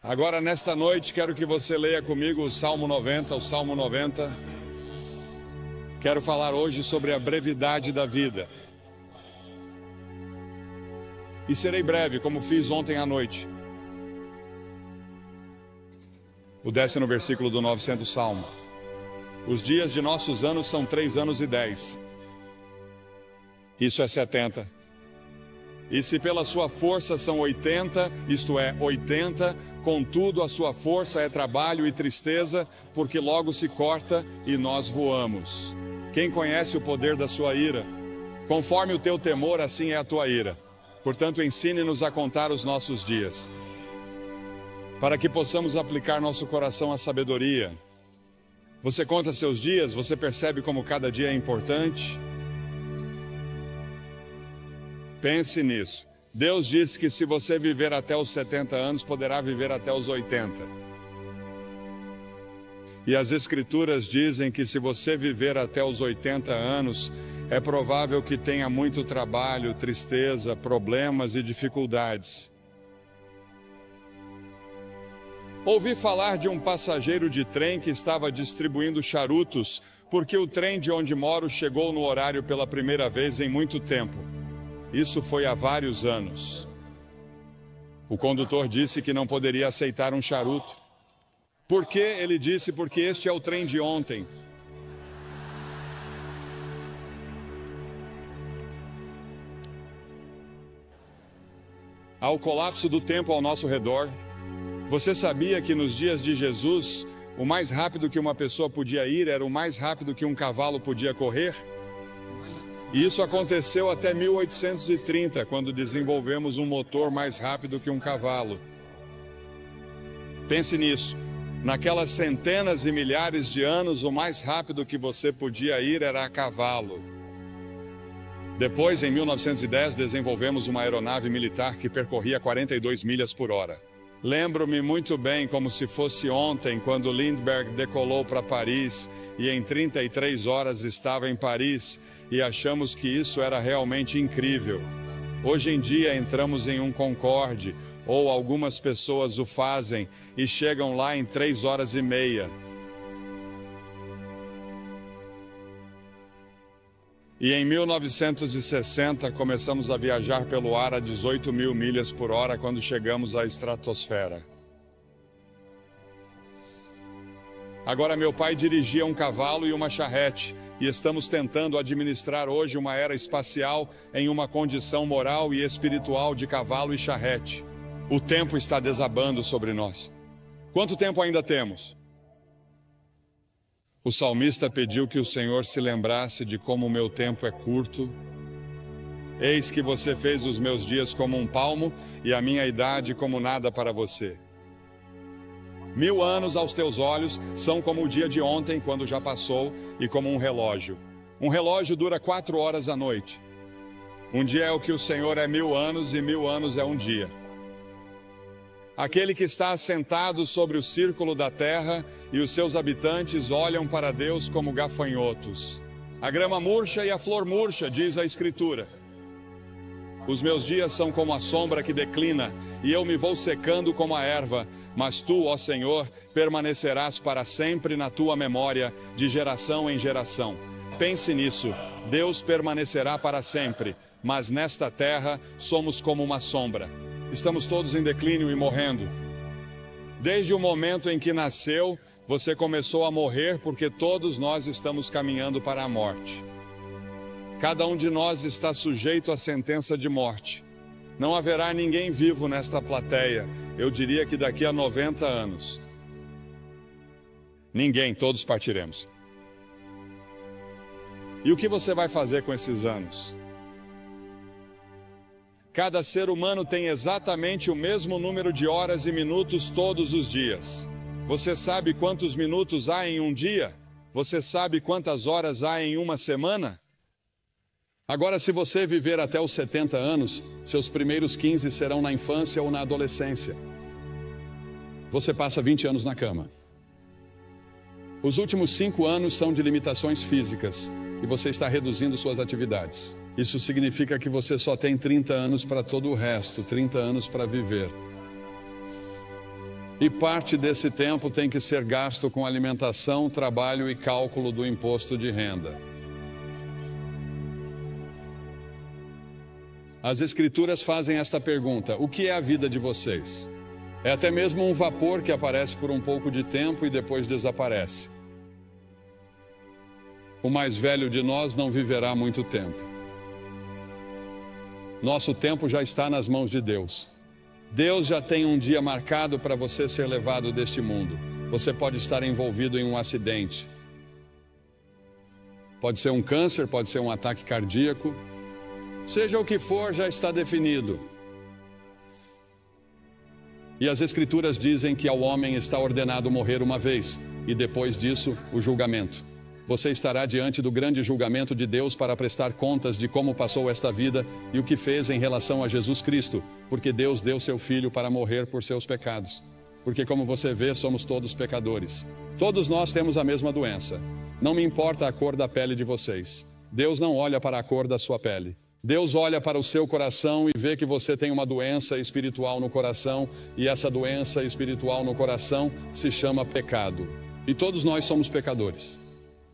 Agora, nesta noite, quero que você leia comigo o Salmo 90, o Salmo 90. Quero falar hoje sobre a brevidade da vida. E serei breve, como fiz ontem à noite. O 10º versículo do 900º Salmo. Os dias de nossos anos são 3 anos e 10. Isso é 70. E se pela sua força são 80, isto é, 80, contudo a sua força é trabalho e tristeza, porque logo se corta e nós voamos. Quem conhece o poder da sua ira? Conforme o teu temor, assim é a tua ira. Portanto, ensine-nos a contar os nossos dias, para que possamos aplicar nosso coração à sabedoria. Você conta seus dias, você percebe como cada dia é importante? Pense nisso. Deus disse que se você viver até os 70 anos, poderá viver até os 80. E as Escrituras dizem que se você viver até os 80 anos, é provável que tenha muito trabalho, tristeza, problemas e dificuldades. Ouvi falar de um passageiro de trem que estava distribuindo charutos, porque o trem de onde moro chegou no horário pela primeira vez em muito tempo. Isso foi há vários anos. O condutor disse que não poderia aceitar um charuto. Por quê? Ele disse, porque este é o trem de ontem. Há o colapso do tempo ao nosso redor. Você sabia que nos dias de Jesus, o mais rápido que uma pessoa podia ir era o mais rápido que um cavalo podia correr? E isso aconteceu até 1830, quando desenvolvemos um motor mais rápido que um cavalo. Pense nisso. Naquelas centenas e milhares de anos, o mais rápido que você podia ir era a cavalo. Depois, em 1910, desenvolvemos uma aeronave militar que percorria 42 milhas por hora. Lembro-me muito bem, como se fosse ontem, quando Lindbergh decolou para Paris e em 33 horas estava em Paris e achamos que isso era realmente incrível. Hoje em dia entramos em um Concorde, ou algumas pessoas o fazem e chegam lá em 3 horas e meia. E em 1960 começamos a viajar pelo ar a 18 mil milhas por hora quando chegamos à estratosfera. Agora meu pai dirigia um cavalo e uma charrete e estamos tentando administrar hoje uma era espacial em uma condição moral e espiritual de cavalo e charrete. O tempo está desabando sobre nós. Quanto tempo ainda temos? O salmista pediu que o Senhor se lembrasse de como o meu tempo é curto. Eis que você fez os meus dias como um palmo e a minha idade como nada para você. 1000 anos aos teus olhos são como o dia de ontem, quando já passou, e como um relógio. Um relógio dura 4 horas à noite. Um dia é o que o Senhor é 1000 anos e 1000 anos é um dia. Aquele que está assentado sobre o círculo da terra e os seus habitantes olham para Deus como gafanhotos. A grama murcha e a flor murcha, diz a Escritura. Os meus dias são como a sombra que declina, e eu me vou secando como a erva, mas tu, ó Senhor, permanecerás para sempre na tua memória, de geração em geração. Pense nisso, Deus permanecerá para sempre, mas nesta terra somos como uma sombra. Estamos todos em declínio e morrendo. Desde o momento em que nasceu, você começou a morrer porque todos nós estamos caminhando para a morte. Cada um de nós está sujeito à sentença de morte. Não haverá ninguém vivo nesta plateia, eu diria que daqui a 90 anos. Ninguém, todos partiremos. E o que você vai fazer com esses anos? Cada ser humano tem exatamente o mesmo número de horas e minutos todos os dias. Você sabe quantos minutos há em um dia? Você sabe quantas horas há em uma semana? Agora, se você viver até os 70 anos, seus primeiros 15 serão na infância ou na adolescência. Você passa 20 anos na cama. Os últimos 5 anos são de limitações físicas e você está reduzindo suas atividades. Isso significa que você só tem 30 anos para todo o resto, 30 anos para viver. E parte desse tempo tem que ser gasto com alimentação, trabalho e cálculo do imposto de renda. As Escrituras fazem esta pergunta: o que é a vida de vocês? É até mesmo um vapor que aparece por um pouco de tempo e depois desaparece. O mais velho de nós não viverá muito tempo. Nosso tempo já está nas mãos de Deus. Deus já tem um dia marcado para você ser levado deste mundo. Você pode estar envolvido em um acidente. Pode ser um câncer, pode ser um ataque cardíaco. Seja o que for, já está definido. E as Escrituras dizem que ao homem está ordenado morrer uma vez, e depois disso, o julgamento. Você estará diante do grande julgamento de Deus para prestar contas de como passou esta vida e o que fez em relação a Jesus Cristo, porque Deus deu seu Filho para morrer por seus pecados. Porque, como você vê, somos todos pecadores. Todos nós temos a mesma doença. Não me importa a cor da pele de vocês. Deus não olha para a cor da sua pele. Deus olha para o seu coração e vê que você tem uma doença espiritual no coração, e essa doença espiritual no coração se chama pecado. E todos nós somos pecadores.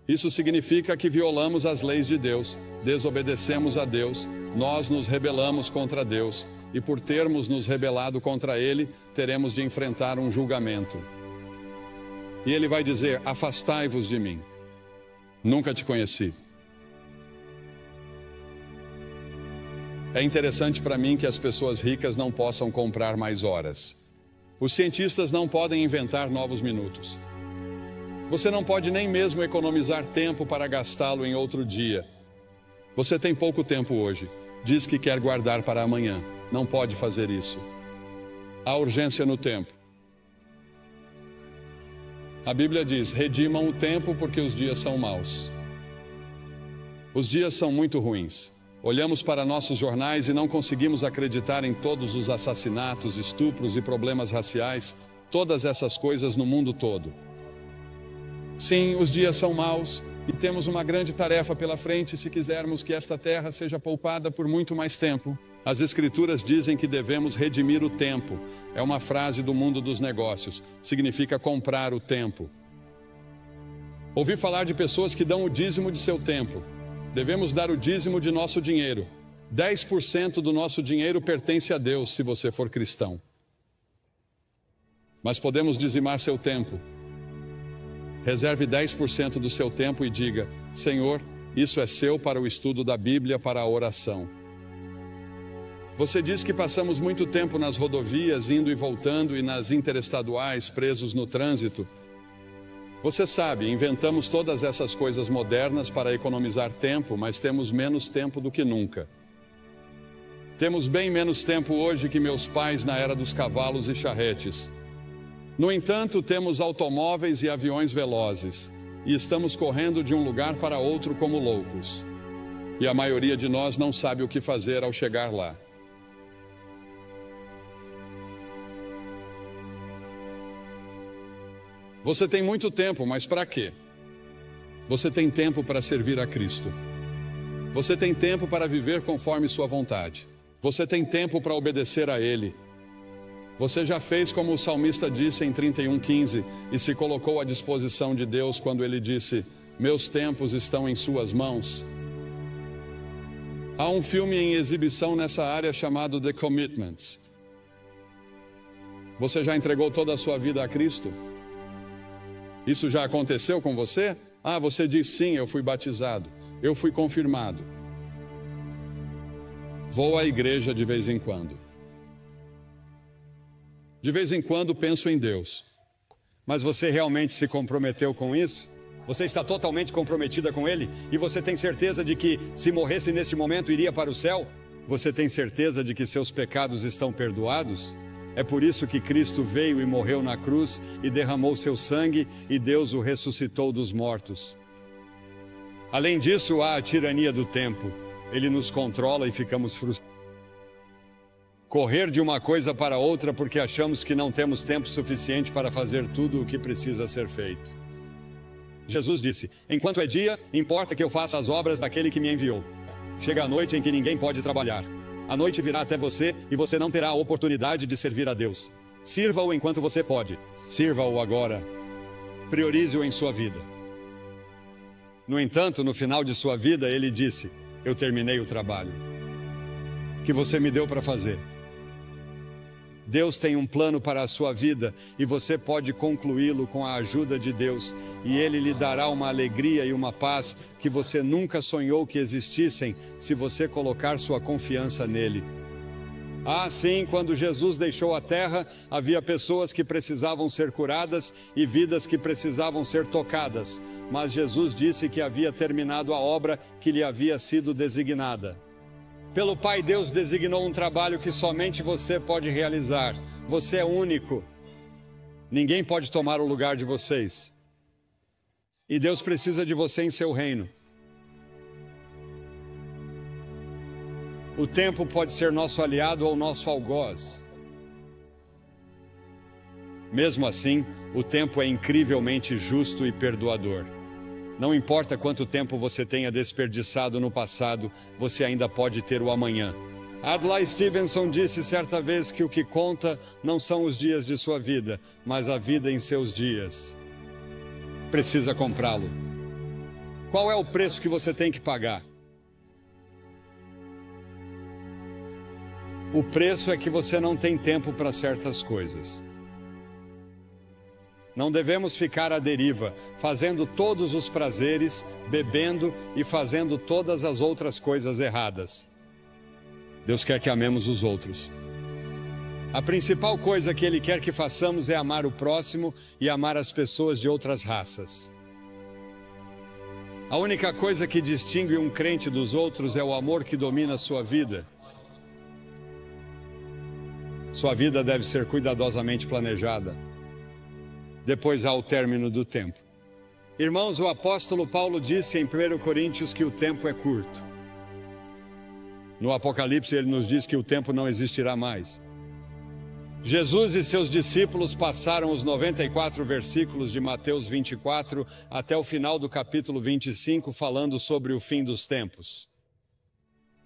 Isso significa que violamos as leis de Deus, desobedecemos a Deus, nós nos rebelamos contra Deus, e por termos nos rebelado contra Ele, teremos de enfrentar um julgamento. E Ele vai dizer: afastai-vos de mim, nunca te conheci. É interessante para mim que as pessoas ricas não possam comprar mais horas. Os cientistas não podem inventar novos minutos. Você não pode nem mesmo economizar tempo para gastá-lo em outro dia. Você tem pouco tempo hoje. Diz que quer guardar para amanhã. Não pode fazer isso. Há urgência no tempo. A Bíblia diz: redimam o tempo porque os dias são maus. Os dias são muito ruins. Olhamos para nossos jornais e não conseguimos acreditar em todos os assassinatos, estupros e problemas raciais, todas essas coisas no mundo todo. Sim, os dias são maus e temos uma grande tarefa pela frente se quisermos que esta terra seja poupada por muito mais tempo. As Escrituras dizem que devemos redimir o tempo. É uma frase do mundo dos negócios. Significa comprar o tempo. Ouvi falar de pessoas que dão o dízimo de seu tempo. Devemos dar o dízimo de nosso dinheiro. 10% do nosso dinheiro pertence a Deus, se você for cristão. Mas podemos dizimar seu tempo. Reserve 10% do seu tempo e diga: Senhor, isso é seu para o estudo da Bíblia, para a oração. Você diz que passamos muito tempo nas rodovias, indo e voltando, e nas interestaduais, presos no trânsito. Você sabe, inventamos todas essas coisas modernas para economizar tempo, mas temos menos tempo do que nunca. Temos bem menos tempo hoje que meus pais na era dos cavalos e charretes. No entanto, temos automóveis e aviões velozes, e estamos correndo de um lugar para outro como loucos. E a maioria de nós não sabe o que fazer ao chegar lá. Você tem muito tempo, mas para quê? Você tem tempo para servir a Cristo. Você tem tempo para viver conforme sua vontade. Você tem tempo para obedecer a Ele. Você já fez como o salmista disse em 31:15 e se colocou à disposição de Deus quando ele disse: meus tempos estão em suas mãos. Há um filme em exibição nessa área chamado The Commitments. Você já entregou toda a sua vida a Cristo? Isso já aconteceu com você? Ah, você diz sim, eu fui batizado, eu fui confirmado. Vou à igreja de vez em quando. De vez em quando penso em Deus. Mas você realmente se comprometeu com isso? Você está totalmente comprometida com Ele? E você tem certeza de que, se morresse neste momento, iria para o céu? Você tem certeza de que seus pecados estão perdoados? É por isso que Cristo veio e morreu na cruz e derramou seu sangue e Deus o ressuscitou dos mortos. Além disso, há a tirania do tempo. Ele nos controla e ficamos frustrados. Correr de uma coisa para outra porque achamos que não temos tempo suficiente para fazer tudo o que precisa ser feito. Jesus disse: enquanto é dia, importa que eu faça as obras daquele que me enviou. Chega a noite em que ninguém pode trabalhar. A noite virá até você e você não terá a oportunidade de servir a Deus. Sirva-o enquanto você pode. Sirva-o agora. Priorize-o em sua vida. No entanto, no final de sua vida, ele disse: eu terminei o trabalho que você me deu para fazer. Deus tem um plano para a sua vida e você pode concluí-lo com a ajuda de Deus, e Ele lhe dará uma alegria e uma paz que você nunca sonhou que existissem se você colocar sua confiança nele. Ah, sim, quando Jesus deixou a terra, havia pessoas que precisavam ser curadas e vidas que precisavam ser tocadas, mas Jesus disse que havia terminado a obra que lhe havia sido designada. Pelo Pai, Deus designou um trabalho que somente você pode realizar. Você é único. Ninguém pode tomar o lugar de vocês. E Deus precisa de você em seu reino. O tempo pode ser nosso aliado ou nosso algoz. Mesmo assim, o tempo é incrivelmente justo e perdoador. Não importa quanto tempo você tenha desperdiçado no passado, você ainda pode ter o amanhã. Adlai Stevenson disse certa vez que o que conta não são os dias de sua vida, mas a vida em seus dias. Precisa comprá-lo. Qual é o preço que você tem que pagar? O preço é que você não tem tempo para certas coisas. Não devemos ficar à deriva, fazendo todos os prazeres, bebendo e fazendo todas as outras coisas erradas. Deus quer que amemos os outros. A principal coisa que Ele quer que façamos é amar o próximo e amar as pessoas de outras raças. A única coisa que distingue um crente dos outros é o amor que domina a sua vida. Sua vida deve ser cuidadosamente planejada. Depois há o término do tempo. Irmãos, o apóstolo Paulo disse em 1 Coríntios que o tempo é curto. No Apocalipse ele nos diz que o tempo não existirá mais. Jesus e seus discípulos passaram os 94 versículos de Mateus 24 até o final do capítulo 25 falando sobre o fim dos tempos.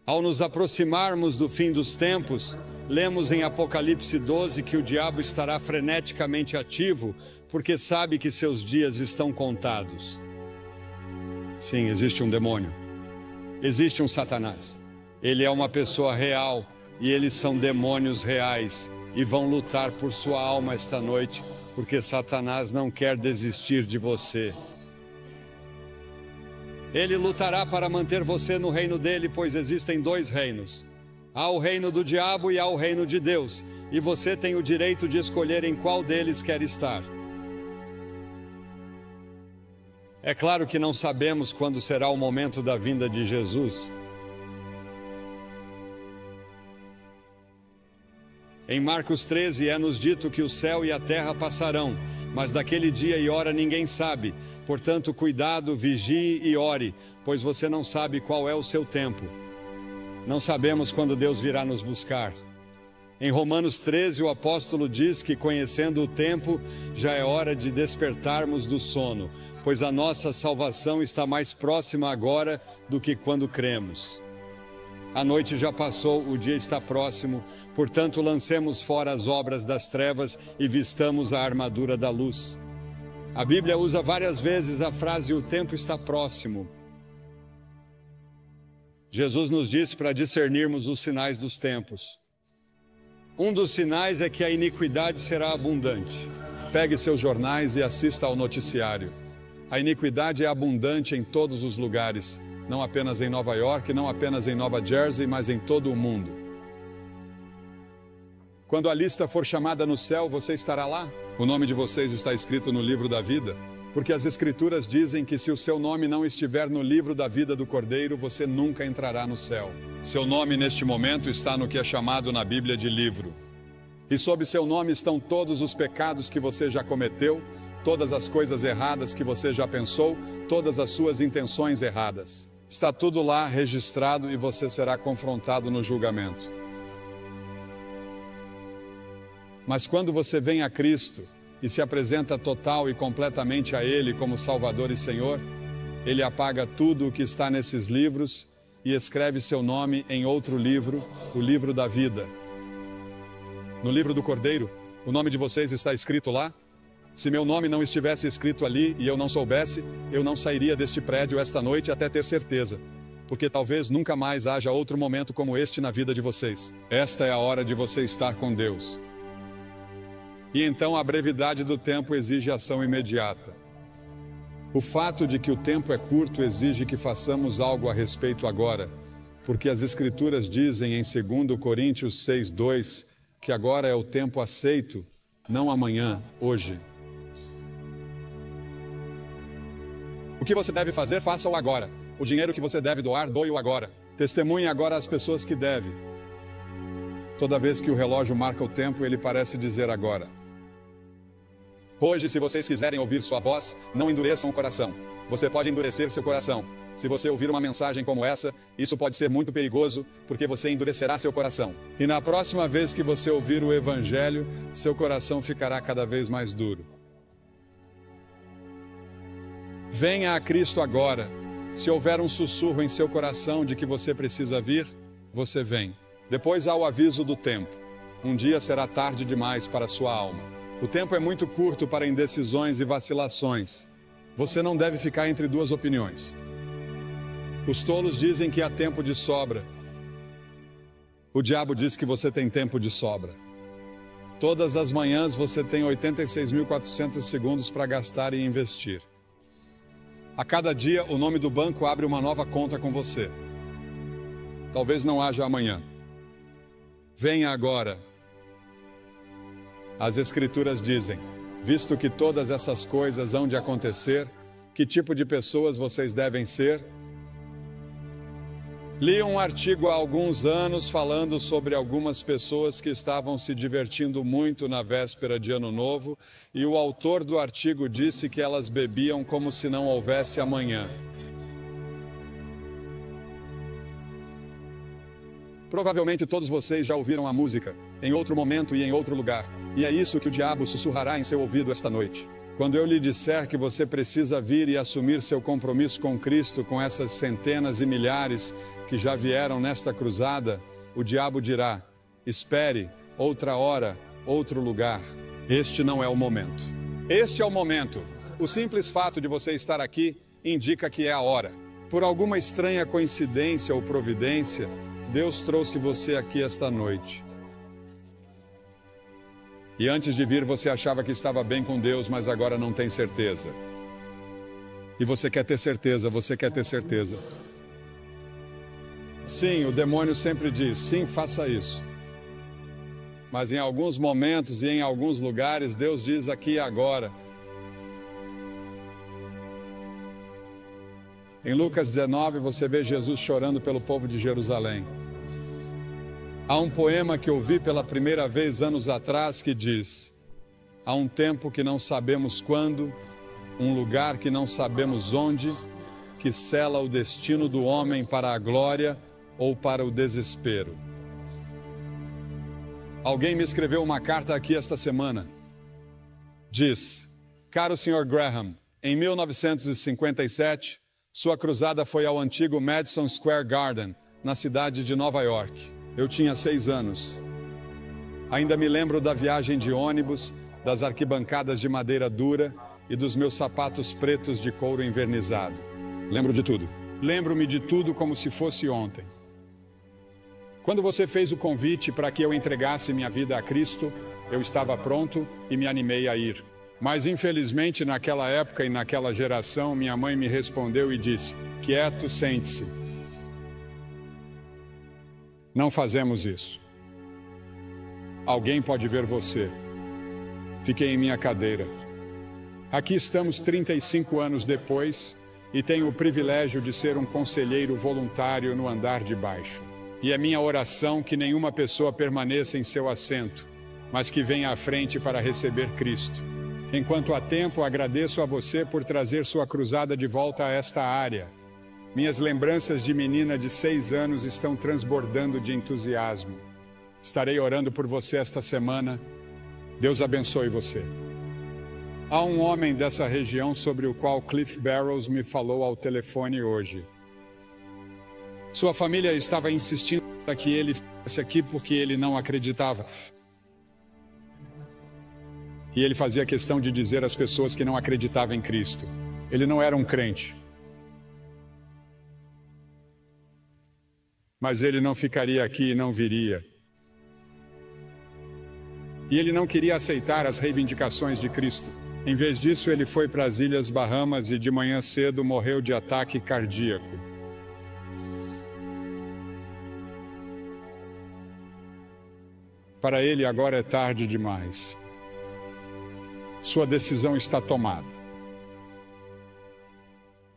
Ao nos aproximarmos do fim dos tempos, lemos em Apocalipse 12 que o diabo estará freneticamente ativo, porque sabe que seus dias estão contados. Sim, existe um demônio. Existe um Satanás. Ele é uma pessoa real e eles são demônios reais e vão lutar por sua alma esta noite, porque Satanás não quer desistir de você. Ele lutará para manter você no reino dele, pois existem dois reinos. Há o reino do diabo e há o reino de Deus, e você tem o direito de escolher em qual deles quer estar. É claro que não sabemos quando será o momento da vinda de Jesus. Em Marcos 13 é-nos dito que o céu e a terra passarão, mas daquele dia e hora ninguém sabe. Portanto, cuidado, vigie e ore, pois você não sabe qual é o seu tempo. Não sabemos quando Deus virá nos buscar. Em Romanos 13, o apóstolo diz que, conhecendo o tempo, já é hora de despertarmos do sono, pois a nossa salvação está mais próxima agora do que quando cremos. A noite já passou, o dia está próximo, portanto lancemos fora as obras das trevas e vistamos a armadura da luz. A Bíblia usa várias vezes a frase "o tempo está próximo". Jesus nos disse para discernirmos os sinais dos tempos. Um dos sinais é que a iniquidade será abundante. Pegue seus jornais e assista ao noticiário. A iniquidade é abundante em todos os lugares. Não apenas em Nova York, não apenas em Nova Jersey, mas em todo o mundo. Quando a lista for chamada no céu, você estará lá? O nome de vocês está escrito no livro da vida? Porque as Escrituras dizem que se o seu nome não estiver no livro da vida do Cordeiro, você nunca entrará no céu. Seu nome neste momento está no que é chamado na Bíblia de livro. E sob seu nome estão todos os pecados que você já cometeu, todas as coisas erradas que você já pensou, todas as suas intenções erradas. Está tudo lá registrado e você será confrontado no julgamento. Mas quando você vem a Cristo e se apresenta total e completamente a Ele como Salvador e Senhor, Ele apaga tudo o que está nesses livros e escreve seu nome em outro livro, o livro da vida. No livro do Cordeiro, O nome de vocês está escrito lá? Se meu nome não estivesse escrito ali e eu não soubesse, eu não sairia deste prédio esta noite até ter certeza. Porque talvez nunca mais haja outro momento como este na vida de vocês. Esta é a hora de você estar com Deus. E então a brevidade do tempo exige ação imediata. O fato de que o tempo é curto exige que façamos algo a respeito agora, porque as Escrituras dizem em 2 Coríntios 6:2 que agora é o tempo aceito, não amanhã, hoje. O que você deve fazer, faça-o agora. O dinheiro que você deve doar, doe-o agora. Testemunhe agora as pessoas que deve. Toda vez que o relógio marca o tempo, ele parece dizer agora. Hoje, se vocês quiserem ouvir sua voz, não endureçam o coração. Você pode endurecer seu coração. Se você ouvir uma mensagem como essa, isso pode ser muito perigoso, porque você endurecerá seu coração. E na próxima vez que você ouvir o Evangelho, seu coração ficará cada vez mais duro. Venha a Cristo agora. Se houver um sussurro em seu coração de que você precisa vir, você vem. Depois há o aviso do tempo. Um dia será tarde demais para a sua alma. O tempo é muito curto para indecisões e vacilações. Você não deve ficar entre duas opiniões. Os tolos dizem que há tempo de sobra. O diabo diz que você tem tempo de sobra. Todas as manhãs você tem 86.400 segundos para gastar e investir. A cada dia, o nome do banco abre uma nova conta com você. Talvez não haja amanhã. Venha agora. As Escrituras dizem, visto que todas essas coisas hão de acontecer, que tipo de pessoas vocês devem ser? Li um artigo há alguns anos falando sobre algumas pessoas que estavam se divertindo muito na véspera de Ano Novo, e o autor do artigo disse que elas bebiam como se não houvesse amanhã. Provavelmente todos vocês já ouviram a música, em outro momento e em outro lugar, e é isso que o diabo sussurrará em seu ouvido esta noite. Quando eu lhe disser que você precisa vir e assumir seu compromisso com Cristo, com essas centenas e milhares que já vieram nesta cruzada, o diabo dirá, espere, outra hora, outro lugar. Este não é o momento. Este é o momento. O simples fato de você estar aqui indica que é a hora. Por alguma estranha coincidência ou providência, Deus trouxe você aqui esta noite. E antes de vir, você achava que estava bem com Deus, mas agora não tem certeza. E você quer ter certeza, você quer ter certeza. Sim, o demônio sempre diz, sim, faça isso. Mas em alguns momentos e em alguns lugares, Deus diz aqui e agora. Em Lucas 19, você vê Jesus chorando pelo povo de Jerusalém. Há um poema que ouvi pela primeira vez anos atrás que diz: há um tempo que não sabemos quando, um lugar que não sabemos onde, que sela o destino do homem para a glória ou para o desespero. Alguém me escreveu uma carta aqui esta semana. Diz: caro Sr. Graham, em 1957, sua cruzada foi ao antigo Madison Square Garden, na cidade de Nova York. Eu tinha 6 anos. Ainda me lembro da viagem de ônibus, das arquibancadas de madeira dura e dos meus sapatos pretos de couro envernizado. Lembro de tudo. Lembro-me de tudo como se fosse ontem. Quando você fez o convite para que eu entregasse minha vida a Cristo, eu estava pronto e me animei a ir. Mas infelizmente naquela época e naquela geração, minha mãe me respondeu e disse: quieto, sente-se. Não fazemos isso. Alguém pode ver você. Fiquei em minha cadeira. Aqui estamos 35 anos depois e tenho o privilégio de ser um conselheiro voluntário no andar de baixo. E é minha oração que nenhuma pessoa permaneça em seu assento, mas que venha à frente para receber Cristo. Enquanto há tempo, agradeço a você por trazer sua cruzada de volta a esta área. Minhas lembranças de menina de 6 anos estão transbordando de entusiasmo. Estarei orando por você esta semana. Deus abençoe você. Há um homem dessa região sobre o qual Cliff Barrows me falou ao telefone hoje. Sua família estava insistindo para que ele viesse aqui porque ele não acreditava. E ele fazia questão de dizer às pessoas que não acreditavam em Cristo. Ele não era um crente. Mas ele não ficaria aqui e não viria. E ele não queria aceitar as reivindicações de Cristo. Em vez disso, ele foi para as Ilhas Bahamas e de manhã cedo morreu de ataque cardíaco. Para ele agora é tarde demais. Sua decisão está tomada.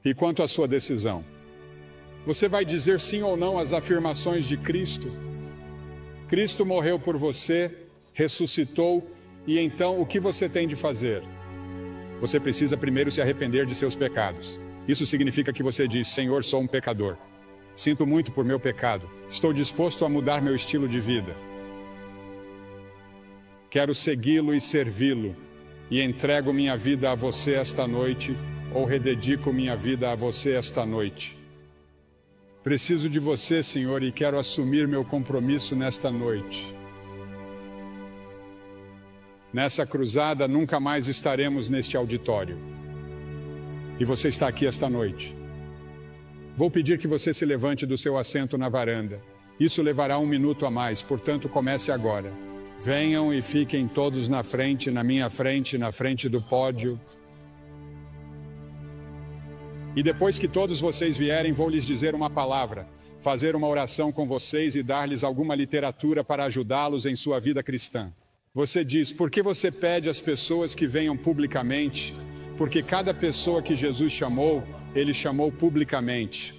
E quanto à sua decisão? Você vai dizer sim ou não às afirmações de Cristo? Cristo morreu por você, ressuscitou, e então o que você tem de fazer? Você precisa primeiro se arrepender de seus pecados. Isso significa que você diz: Senhor, sou um pecador. Sinto muito por meu pecado. Estou disposto a mudar meu estilo de vida. Quero segui-lo e servi-lo. E entrego minha vida a você esta noite, ou rededico minha vida a você esta noite. Preciso de você, Senhor, e quero assumir meu compromisso nesta noite. Nessa cruzada, nunca mais estaremos neste auditório. E você está aqui esta noite. Vou pedir que você se levante do seu assento na varanda. Isso levará 1 minuto a mais, portanto, comece agora. Venham e fiquem todos na frente, na minha frente, na frente do pódio. E depois que todos vocês vierem, vou lhes dizer uma palavra, fazer uma oração com vocês e dar-lhes alguma literatura para ajudá-los em sua vida cristã. Você diz: por que você pede às pessoas que venham publicamente? Porque cada pessoa que Jesus chamou, ele chamou publicamente.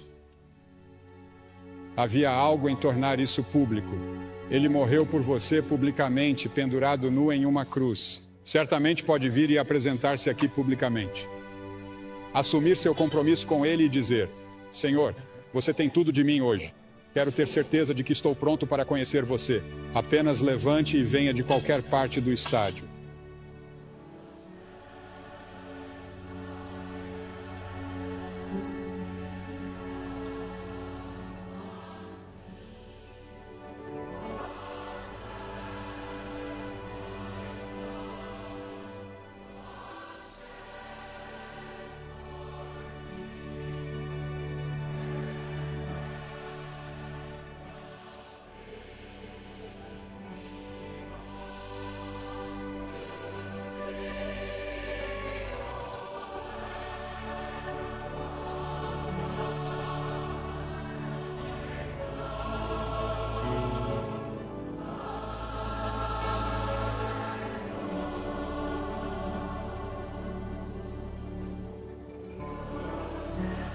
Havia algo em tornar isso público. Ele morreu por você publicamente, pendurado nu em uma cruz. Certamente pode vir e apresentar-se aqui publicamente. Assumir seu compromisso com ele e dizer: Senhor, você tem tudo de mim hoje. Quero ter certeza de que estou pronto para conhecer você. Apenas levante e venha de qualquer parte do estádio.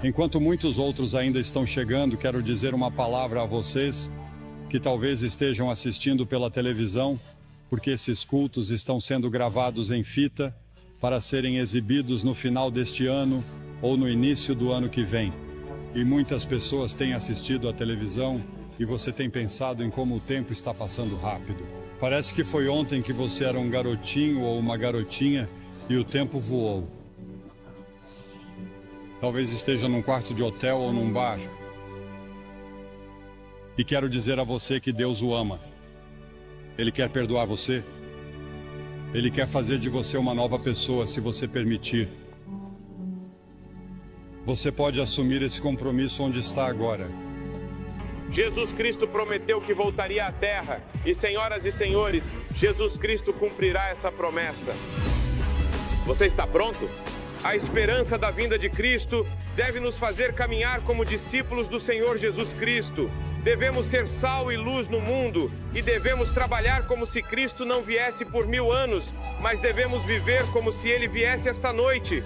Enquanto muitos outros ainda estão chegando, quero dizer uma palavra a vocês que talvez estejam assistindo pela televisão, porque esses cultos estão sendo gravados em fita para serem exibidos no final deste ano ou no início do ano que vem. E muitas pessoas têm assistido à televisão e você tem pensado em como o tempo está passando rápido. Parece que foi ontem que você era um garotinho ou uma garotinha e o tempo voou. Talvez esteja num quarto de hotel ou num bar. E quero dizer a você que Deus o ama. Ele quer perdoar você. Ele quer fazer de você uma nova pessoa, se você permitir. Você pode assumir esse compromisso onde está agora. Jesus Cristo prometeu que voltaria à terra. E, senhoras e senhores, Jesus Cristo cumprirá essa promessa. Você está pronto? A esperança da vinda de Cristo deve nos fazer caminhar como discípulos do Senhor Jesus Cristo. Devemos ser sal e luz no mundo e devemos trabalhar como se Cristo não viesse por 1000 anos, mas devemos viver como se Ele viesse esta noite.